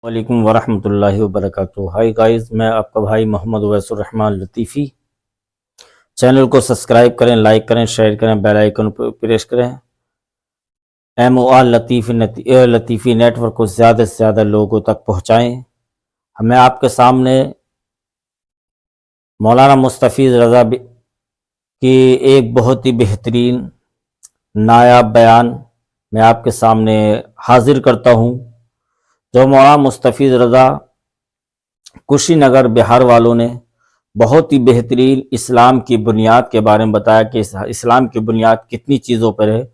वालेकुम वरहमतुल्लाहि वबरकातुहू। Hi guys, मैं आपका भाई मोहम्मद उवैसुर रहमान लतीफ़ी। चैनल को सब्सक्राइब करें, लाइक करें, शेयर करें, बेल आइकन पर प्रेस करें। MOR लतीफ़ी नेटवर्क को ज़्यादा से ज़्यादा लोगों तक पहुँचाएँ। हमें आपके सामने मौलाना मुस्तफ़ीज़ रज़ा की एक बहुत ही बेहतरीन नायाब बयान मैं आपके सामने हाजिर करता हूँ। जो मौलाना मुस्तफ़ीज़ रज़ा कुशीनगर बिहार वालों ने बहुत ही बेहतरीन इस्लाम की बुनियाद के बारे में बताया कि इस्लाम की बुनियाद कितनी चीज़ों पर है।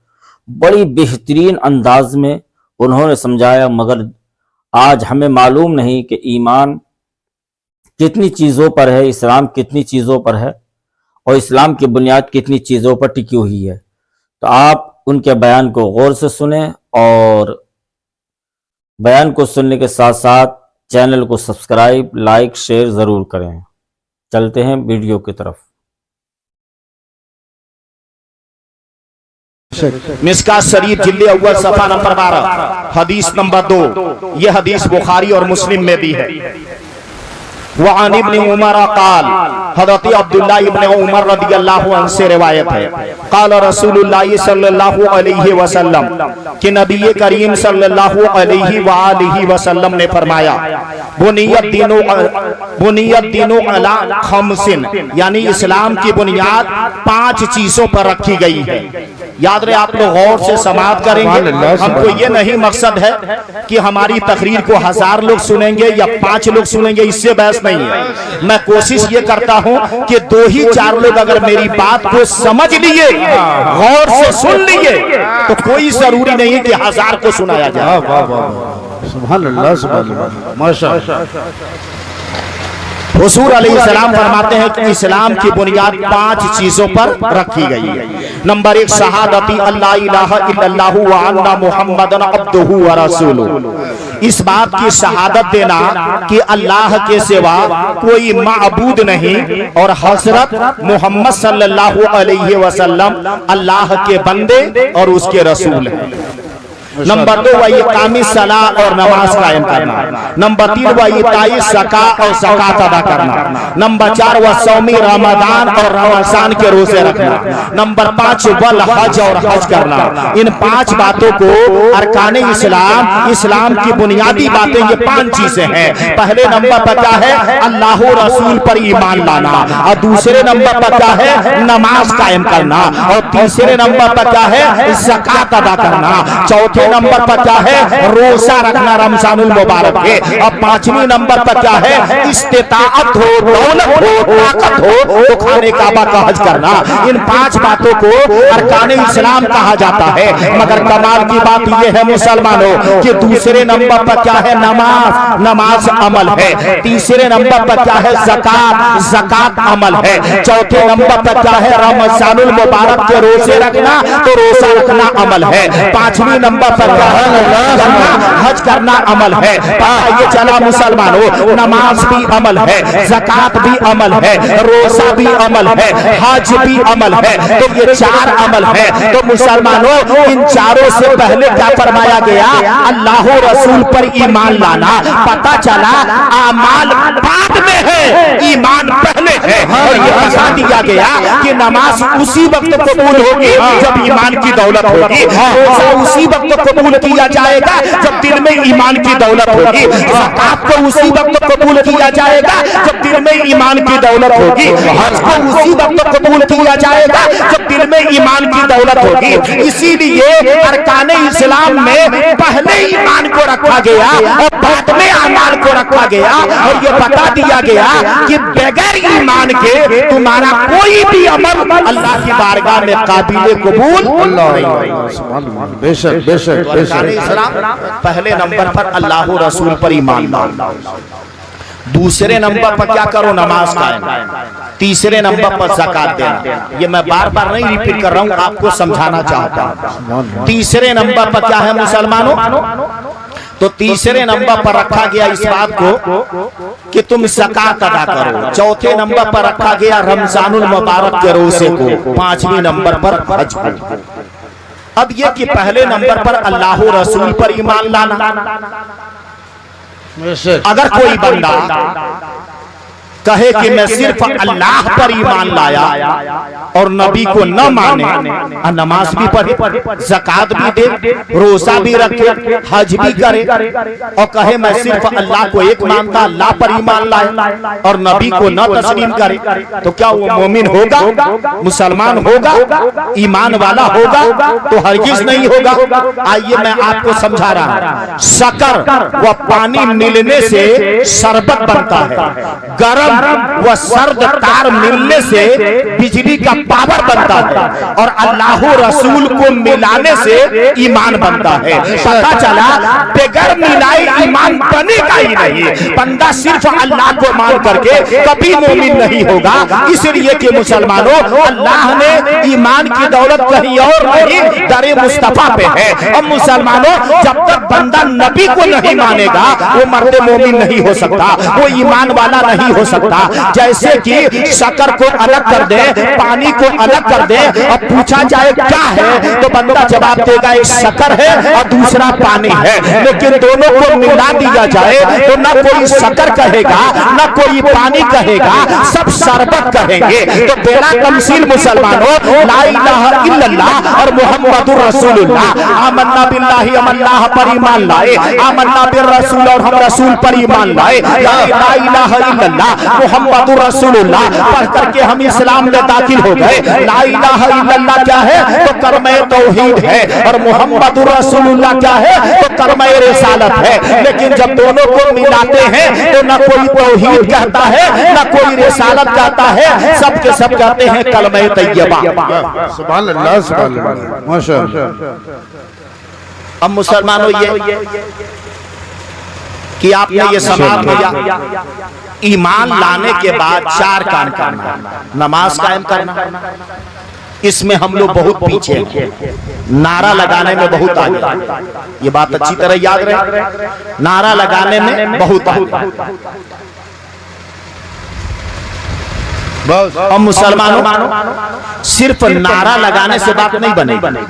बड़ी बेहतरीन अंदाज में उन्होंने समझाया, मगर आज हमें मालूम नहीं कि ईमान कितनी चीज़ों पर है, इस्लाम कितनी चीज़ों पर है और इस्लाम की बुनियाद कितनी चीज़ों पर टिकी हुई है। तो आप उनके बयान को गौर से सुने और बयान को सुनने के साथ साथ चैनल को सब्सक्राइब, लाइक, शेयर ज़रूर करें। चलते हैं वीडियो की तरफ। मिस्कात शरीफ जिल्द अव्वल सफा नंबर 12 हदीस नंबर 2। यह हदीस बुखारी और मुस्लिम में भी है। वअन इब्न उमर क़ाल, हज़रत अब्दुल्लाह इब्न उमर रज़ियल्लाहु अन्हु से रिवायत है, क़ाल रसूलुल्लाह सल्लल्लाहु अलैहि वसल्लम कि नबी करीम सल्लल्लाहु अलैहि वसल्लम ने फरमाया, बुनियत दीनो अला खमसिन, यानी इस्लाम की बुनियाद 5 चीजों पर रखी गई है। याद रहे, आप लोग गौर से समाप्त करेंगे। हमको ये नहीं मकसद है कि हमारी तकरीर को 1000 लोग सुनेंगे या 5 लोग सुनेंगे, इससे बहस नहीं है। मैं कोशिश ये करता हूं कि 2 ही 4 लोग अगर मेरी बात को समझ लिए, गौर से सुन लिए, तो कोई जरूरी नहीं है कि 1000 को सुनाया जाए। सुभान अल्लाह, सुभान अल्लाह, माशाअल्लाह। हुजूर अलैहिस्सलाम फरमाते हैं कि इस्लाम की बुनियाद 5 चीजों पर रखी गई है। नंबर 1, शहादती अल्ला इलाहा इल्लल्लाहु व अन्ना मुहम्मदन अब्दुहु व रसूलुहु। इस बात की शहादत देना कि अल्लाह के सिवा कोई माबूद नहीं और हजरत मोहम्मद सल्लल्लाहु अलैहि वसल्लम अल्लाह के बंदे और उसके रसूल हैं। नंबर 2, वही इकामी सला और नमाज कायम करना। नंबर 3, वही ताई सका और ज़कात अदा करना। नंबर 4, वह सौमी रमजान और रमजान के रोजे रखना। नंबर 5, वल हज और हज करना। इन 5 बातों को अरकान इस्लाम, इस्लाम की बुनियादी बातें ये 5 चीजें हैं। पहले नंबर पर क्या है? अल्लाह रसूल पर ईमान लाना। और दूसरे नंबर पर क्या है? नमाज कायम करना। और तीसरे नंबर पर क्या है? ज़कात अदा करना। चौथे नंबर पर क्या है? रोजा रखना रमजानुल मुबारक के। अब 5वीं नंबर पर क्या है? इस्तिताअत हो, दौलत हो, ताकत हो तो खाने काबा का हज करना। इन 5 बातों को अरकान इस्लाम कहा जाता है। मगर कमाल की बात यह है मुसलमानों कि दूसरे नंबर पर क्या है? नमाज, नमाज अमल है। तीसरे नंबर पर क्या है? ज़कात, ज़कात अमल है। चौथे नंबर पर क्या है? रमजानुल मुबारक के रोजे रखना, तो रोजा रखना अमल है। 5वीं नंबर पर हज करना अमल है। ये चला मुसलमानों, नमाज भी अमल है, ज़कात भी अमल है, रोजा भी अमल है, हज भी अमल है। तो ये 4 अमल है। तो मुसलमानों, इन चारों से पहले क्या फरमाया गया? अल्लाह रसूल पर ईमान लाना। पता चला अमाल बाद में है, ईमान पहले है। और ये बता दिया गया कि नमाज उसी वक्त कबूल होगी जब ईमान की दौलत होगी। रोजा उसी वक्त कबूल किया जाएगा जब दिल में ईमान की दौलत होगी। ज़कात को उसी वक्त कबूल किया जाएगा जब दिल में ईमान की दौलत होगी। हज को उसी वक्त कबूल किया जाएगा जब दिल में ईमान की दौलत होगी। इसीलिए अरकान इस्लाम में पहले ईमान को रखा गया और बाद में अमाल को रखा गया। और ये बता दिया गया कि बगैर ईमान के तुम्हारा कोई भी अमल अल्लाह की बारगाह में काबिल कबूल नहीं। बेशक बेशक इस्लाम पहले नंबर पर अल्लाह रसूल पर ईमान लाओ। दूसरे नंबर पर क्या करो? नमाज कायम। तीसरे नंबर पर ज़कात देना। ये मैं बार बार नहीं रिपीट कर रहा हूं, आपको समझाना चाहता हूं। तीसरे नंबर पर क्या है मुसलमानों? तो तीसरे नंबर पर रखा गया इस बात को कि तुम ज़कात अदा करो। चौथे नंबर पर रखा गया रमजानुल मुबारक के रोजे को। 5वीं नंबर पर हज को। अब ये कि पहले नंबर पर अल्लाह रसूल पर ईमान लाना, बेशक अगर कोई बंदा कहे कि मैं सिर्फ अल्लाह पर ईमान लाया और नबी को न माने और नमाज भी पढ़े, ज़कात भी दे, रोजा भी रखे, हज भी करे और कहे मैं सिर्फ अल्लाह को एक मानता, अल्लाह पर ईमान लाए और नबी को न तस्लीम करे, तो क्या वो मोमिन होगा, मुसलमान होगा, ईमान वाला होगा? तो हरगिज नहीं होगा। आइए मैं आपको समझा रहा हूं। शक्कर व पानी मिलने से शरबत बनता है, गरम व सर्द तार मिलने से बिजली का पावर बनता है और अल्लाह रसूल को मिलाने से ईमान बनता है। पता चला बगैर मिलाए ईमान बनेगा ही नहीं। बंदा सिर्फ अल्लाह को मान करके कभी मोमिन नहीं होगा। इसलिए कि मुसलमानों, अल्लाह ने ईमान की दौलत कहीं और नहीं, दरे मुस्तफा पे है। और मुसलमानों, जब तक बंदा नबी को नहीं मानेगा वो मर्द मोमिन नहीं हो सकता, वो ईमान वाला नहीं हो सकता। जैसे कि शक्कर को अलग कर दे, पानी को अलग कर दे और पूछा जाए क्या है, तो बंदा जवाब देगा एक शक्कर है और दूसरा पानी है। लेकिन दोनों को मिला दिया जाए तो न कोई शक्कर कहेगा न कोई पानी कहेगा, सब शरबत कहेंगे। तो बेड़ा तमसील मुसलमानों, ला इलाहा इल्लल्लाह और मुहम्मदुर रसूलुल्लाह, आमन्ना बिल्लाहि हम अल्लाह पर ईमान लाए, आमन्ना बिर रसूल और हम रसूल पर ईमान लाए, ला इलाहा इल्लल्लाह मुहम्मदुर रसूलुल्लाह पढ़ करके हम इस्लाम में दाखिल हो गए। ला इलाहा इल्लल्लाह क्या है? तो कलमे तौहीद है। और मुहम्मदुर रसूलुल्लाह क्या है? तो कलमे रिसालत है। लेकिन जब दोनों को मिलाते हैं तो न कोई तौहीद कहता है न कोई रिसालत कहता है, सब के सब कहते हैं कलमे तैयबा। सुभान अल्लाह, सुभान अल्लाह, माशाअल्लाह। अब मुसलमानों, ये कि आपने ये समाज में ईमान लाने के बाद 4 काम करना, नमाज कायम करना, इसमें हम लोग बहुत पीछे हैं। नारा लगाने में बहुत आगे, ये बात अच्छी तरह याद रहे, नारा लगाने में बहुत आगे। और मुसलमानों, सिर्फ नारा लगाने से बात नहीं बनेगी,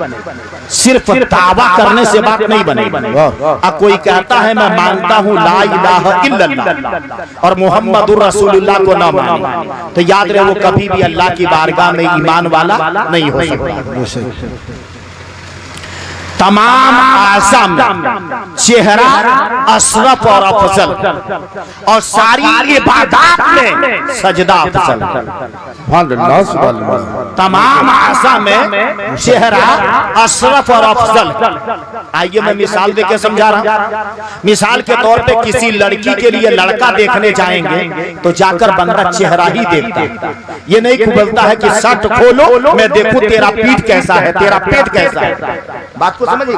सिर्फ दावा करने से बात नहीं बनेगी। अब कोई कहता है मैं मानता हूँ ला इलाहा इल्लल्लाह और मुहम्मदुर रसूलुल्लाह को ना माने, तो याद रहे वो कभी भी अल्लाह की बारगाह में ईमान वाला नहीं हो सकता। तमाम आज़म चेहरा अशरफ और अफजल और सारी इबादत में सजदा अफजल। तमाम आज़म में चेहरा अशरफ और अफजल। आइए मैं मिसाल देके समझा रहा हूं। मिसाल के तौर पे किसी लड़की के लिए लड़का देखने जाएंगे तो जाकर बंदा चेहरा ही देखता है, ये नहीं बोलता है कि शर्ट खोलो मैं देखूं तेरा पीठ कैसा है, तेरा पेट कैसा है। बात को समझिए।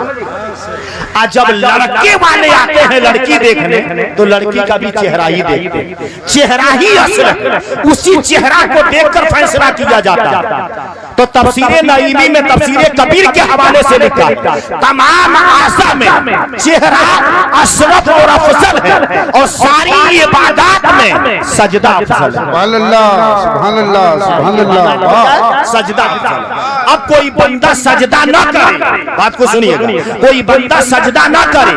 आज जब लड़के वाले आते हैं लड़की देखने तो लड़की का भी चेहरा ही देखते हैं, चेहरा ही असल है, उसी चेहरा को देखकर फैसला किया जाता है। तो तफसीरे नईमी में तफसीरे कबीर के हवाले से लिखा तमाम आज़ा में चेहरा अशरफ और अफजल है और सारी इबादत में सजदा अफजल है। सुभान अल्लाह, सुभान अल्लाह, सुभान अल्लाह। सजदा अफजल। अब कोई बंदा सजदा ना करे, बात को सुनिएगा, कोई बंदा सजदा ना करे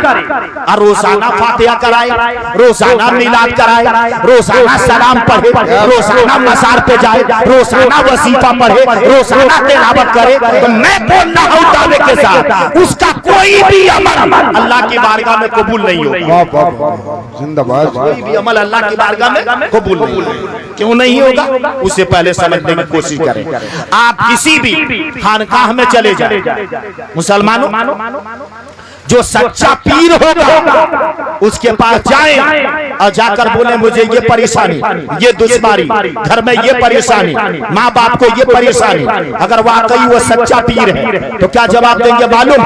और रोजाना फातिहा कराए, रोजाना मिलाद कराए, रोजाना सलाम पढ़े, रोजाना मज़ार पे जाए, रोजाना वजीफा पढ़े, रोजाना तिलावत करे, तो मैं बोल रहा हूं दावे के साथ उसका कोई भी अमल अल्लाह की बारगाह में कबूल नहीं होगा। जिंदाबाद। कोई भी अमल अल्लाह की बारगाह में कबूल नहीं होगा। क्यों नहीं होगा? उससे पहले समझने की कोशिश करें। आप किसी भी खानकाह में चले जाए, मुसलमानों, जो सच्चा पीर होगा उसके पास जाएं और जाकर बोले मुझे ये परेशानी, ये दुश्मनी, घर में ये परेशानी, माँ बाप को ये परेशानी। अगर वाकई वो सच्चा पीर है तो क्या जवाब देंगे मालूम?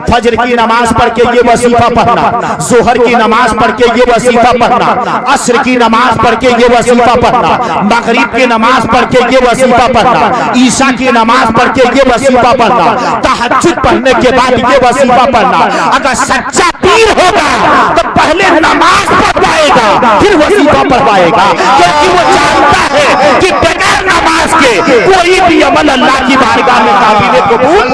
फजर की नमाज पढ़ के ये वजीफा पढ़ना, जोहर की नमाज पढ़ के ये वजीफा पढ़ना, असर की नमाज पढ़ के ये वजीफा पढ़ना, मगरिब की नमाज पढ़ के ये वजीफा पढ़ना, ईशा की नमाज पढ़ के ये वजीफा पढ़ना, तहज्जुद पढ़ने के बाद ये वजीफा पढ़ना। अगर सच्चा पीर होगा तो पहले नमाज पढ़ पाएगा फिर वजीफा पढ़ पाएगा, क्योंकि वो जानता है कि बगैर नमाज के कोई भी अमल अल्लाह की बारगाह में काबिल कबूल।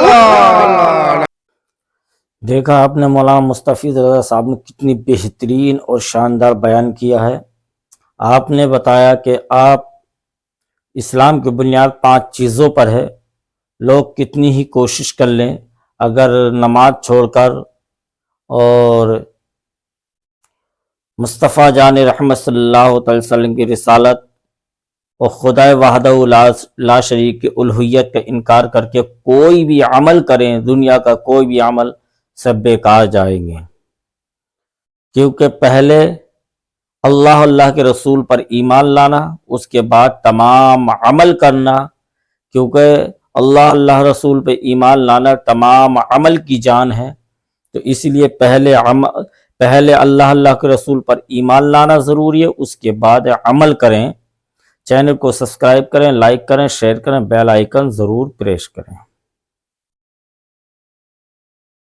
देखा आपने मौलाना मुस्तफ़ीज़ रज़ा साहब ने कितनी बेहतरीन और शानदार बयान किया है। आपने बताया कि आप इस्लाम की बुनियाद 5 चीज़ों पर है। लोग कितनी ही कोशिश कर लें, अगर नमाज छोड़कर और मुस्तफ़ा जान रहमत सल्लल्लाहु अलैहि वसल्लम की रिसालत और खुदाए वहदहू ला शरीक की उल्हियत का इनकार करके कोई भी अमल करें, दुनिया का कोई भी अमल सब बेकार जाएंगे। क्योंकि पहले अल्लाह के रसूल पर ईमान लाना, उसके बाद तमाम अमल करना। क्योंकि अल्लाह रसूल पर ईमान लाना तमाम अमल की जान है। तो इसलिए पहले अल्लाह के रसूल पर ईमान लाना ज़रूरी है, उसके बाद अमल करें। चैनल को सब्सक्राइब करें, लाइक करें, शेयर करें, बेल आइकन ज़रूर प्रेस करें।